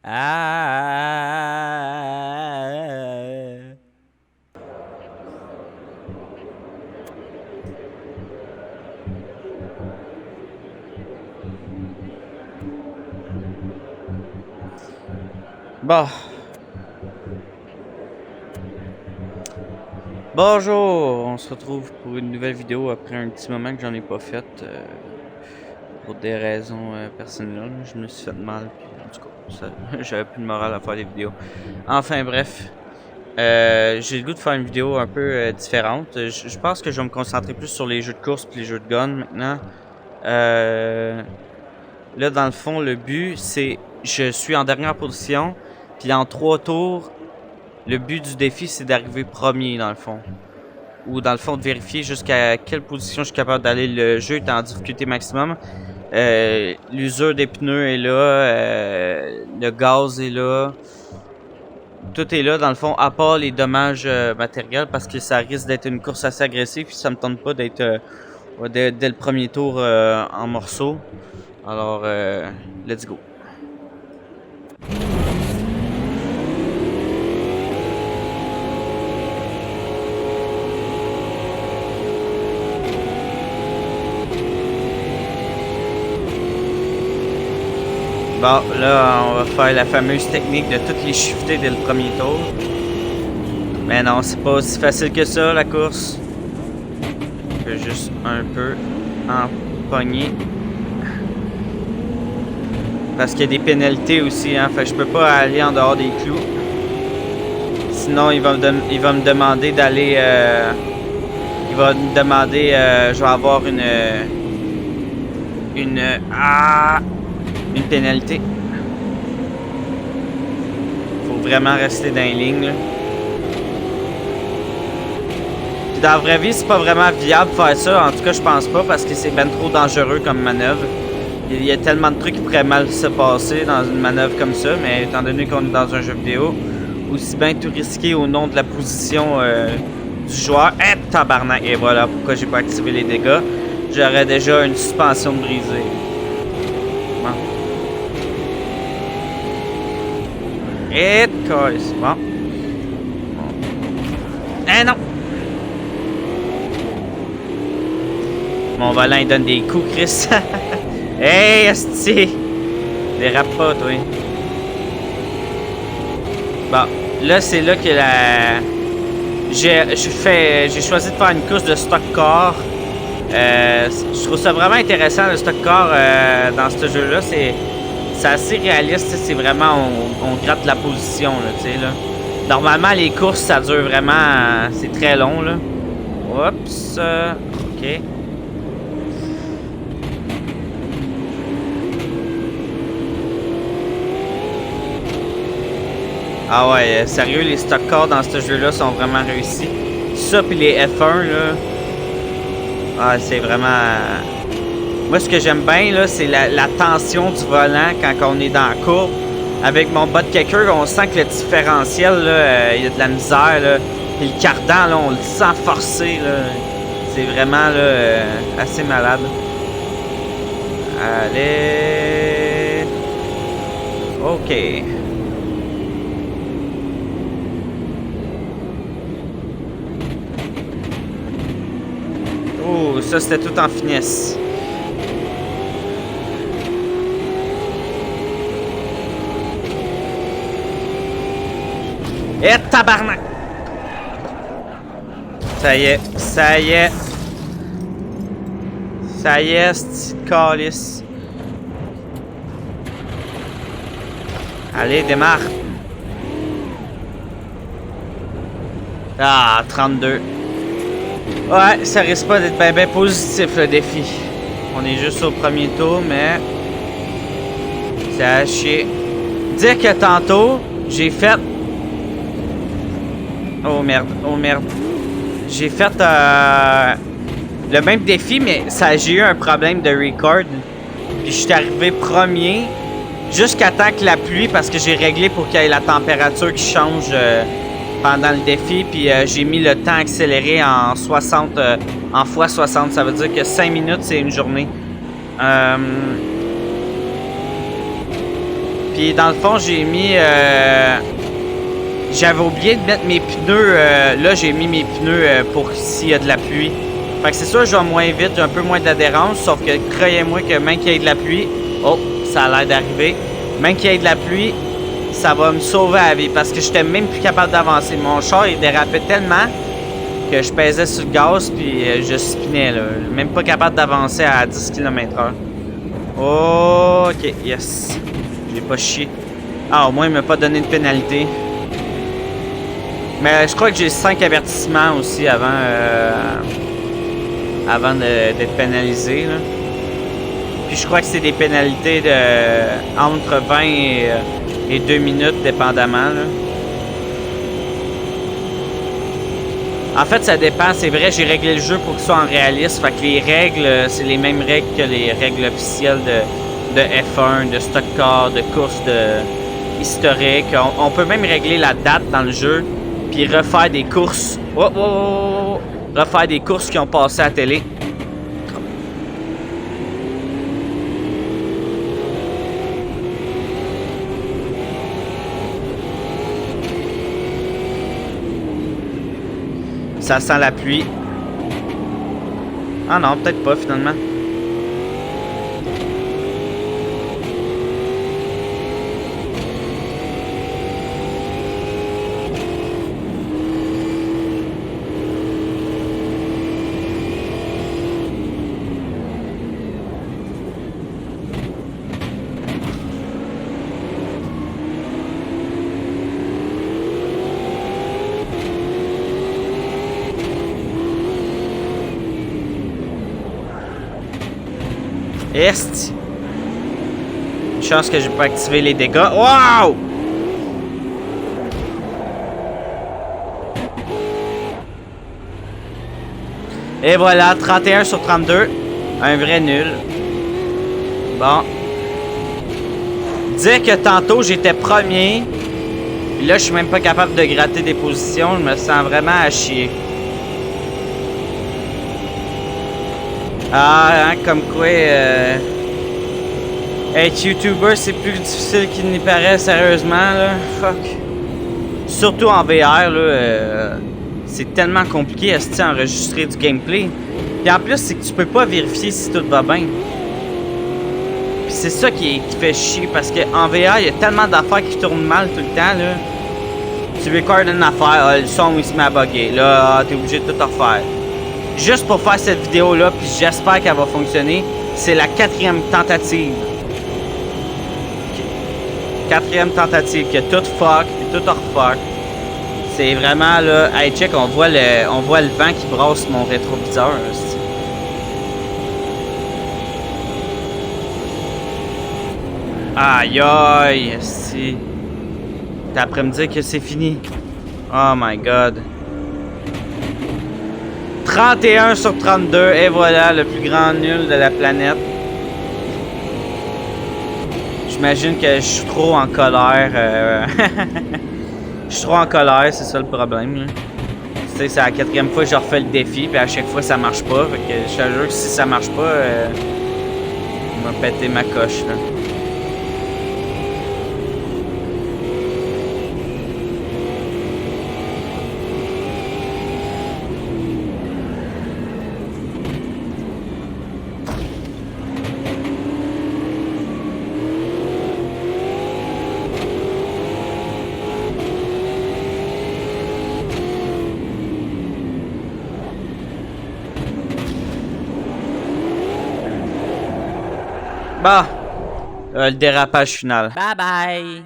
Ah. Bon. Bonjour, on se retrouve pour une nouvelle vidéo après un petit moment que j'en ai pas fait pour des raisons personnelles. Je me suis fait mal, puis en tout cas, j'avais plus de morale à faire des vidéos. Enfin bref, j'ai le goût de faire une vidéo un peu différente. Je pense que je vais me concentrer plus sur les jeux de course et les jeux de gun maintenant. Là, dans le fond, le but, c'est je suis en dernière position, puis en 3 tours, le but du défi, c'est d'arriver premier, dans le fond. Ou dans le fond, de vérifier jusqu'à quelle position je suis capable d'aller. Le jeu est en difficulté maximum. L'usure des pneus est là, le gaz est là. Tout est là, dans le fond, à part les dommages matériels, parce que ça risque d'être une course assez agressive, puis ça me tente pas d'être dès le premier tour en morceaux. Alors, let's go. Bon, là, on va faire la fameuse technique de toutes les shifter dès le premier tour. Mais non, c'est pas aussi facile que ça, la course. Je peux juste un peu empoigner. Parce qu'il y a des pénalités aussi, hein. Fait que je peux pas aller en dehors des clous. Sinon, il va me demander d'aller... il va me demander... je vais avoir une pénalité. Faut vraiment rester dans les lignes, là. Puis dans la vraie vie, c'est pas vraiment viable de faire ça. En tout cas, je pense pas, parce que c'est ben trop dangereux comme manœuvre. Il y a tellement de trucs qui pourraient mal se passer dans une manœuvre comme ça, mais étant donné qu'on est dans un jeu vidéo, aussi bien tout risquer au nom de la position du joueur. Eh, tabarnak! Et voilà pourquoi j'ai pas activé les dégâts. J'aurais déjà une suspension de brisée. Bon. Et c'est bon. Eh non! Mon volant il donne des coups, Chris. Hey, esti! Dérape pas, toi. Bon, là, c'est là que la... J'ai choisi de faire une course de stock car. Je trouve ça vraiment intéressant, le stock car dans ce jeu-là. C'est assez réaliste, c'est vraiment... On gratte la position, là, tu sais, là. Normalement, les courses, ça dure vraiment... c'est très long, là. Oups! OK. Ah ouais, sérieux, les stock cars dans ce jeu-là sont vraiment réussis. Ça pis les F1, là... Ah, c'est vraiment... Moi, ce que j'aime bien, là, c'est la tension du volant quand on est dans la courbe. Avec mon butt kicker, on sent que le différentiel, là, il y a de la misère, là. Puis le cardan, là, on le sent forcé, là. C'est vraiment, là, assez malade. Allez... OK. Oh, ça c'était tout en finesse. Et tabarnak! Ça y est, ça y est. Ça y est, c'est calice. Allez, démarre. Ah, 32. Ouais, ça risque pas d'être bien positif, le défi. On est juste au premier tour, mais... c'est à chier. Dire que tantôt, j'ai fait... Oh merde, oh merde. J'ai fait le même défi, mais j'ai eu un problème de record. Puis je suis arrivé premier jusqu'à temps que la pluie, parce que j'ai réglé pour qu'il y ait la température qui change pendant le défi. Puis j'ai mis le temps accéléré en 60, en x60. Ça veut dire que 5 minutes, c'est une journée. Puis dans le fond, j'ai mis... j'avais oublié de mettre mes pneus. Là, j'ai mis mes pneus pour s'il y a de la pluie. Fait que c'est sûr, je vais moins vite, j'ai un peu moins d'adhérence. Sauf que croyez-moi que même qu'il y ait de la pluie... Oh, ça a l'air d'arriver. Même qu'il y ait de la pluie, ça va me sauver la vie. Parce que j'étais même plus capable d'avancer. Mon char, il dérapait tellement que je pesais sur le gaz puis je spinais, là. Même pas capable d'avancer à 10 km/h. Oh, ok, yes. J'ai pas chié. Ah, au moins, il m'a pas donné de pénalité. Mais je crois que j'ai 5 avertissements aussi avant d'être pénalisé, là. Puis je crois que c'est des pénalités de entre 20 et 2 minutes, dépendamment, là. En fait, ça dépend. C'est vrai, j'ai réglé le jeu pour qu'il soit en réaliste. Fait que les règles, c'est les mêmes règles que les règles officielles de F1, de stock car, de course historique. On peut même régler la date dans le jeu, puis refaire des courses. Refaire des courses qui ont passé à la télé. Ça sent la pluie. Ah non, peut-être pas finalement. Est. Chance que j'ai pas activé les dégâts. Wow! Et voilà, 31 sur 32. Un vrai nul. Bon. Dire que tantôt j'étais premier. Puis là, je suis même pas capable de gratter des positions. Je me sens vraiment à chier. Ah, hein, comme quoi, être YouTuber, c'est plus difficile qu'il n'y paraît, sérieusement, là. Fuck. Surtout en VR, là, c'est tellement compliqué à enregistrer du gameplay. Puis en plus, c'est que tu peux pas vérifier si tout va bien. Puis c'est ça qui fait chier, parce qu'en VR, il y a tellement d'affaires qui tournent mal tout le temps, là. Tu recordes une affaire, le son, il se met à bugger. Là, t'es obligé de tout refaire. Juste pour faire cette vidéo-là, puis j'espère qu'elle va fonctionner, c'est la 4e tentative. Okay. 4e tentative, que tout fuck, puis tout refuck. C'est vraiment là... Hey, check, on voit le vent qui brasse mon rétroviseur. Aïe aïe, si. T'as après me dire que c'est fini. Oh my god. 31 sur 32, et voilà, le plus grand nul de la planète. J'imagine que je suis trop en colère. Je suis trop en colère, c'est ça le problème. Tu sais, c'est la 4e fois que je refais le défi, puis à chaque fois ça marche pas. Fait que je te jure que si ça marche pas, on va péter ma coche, là. Bah, le dérapage final. Bye bye.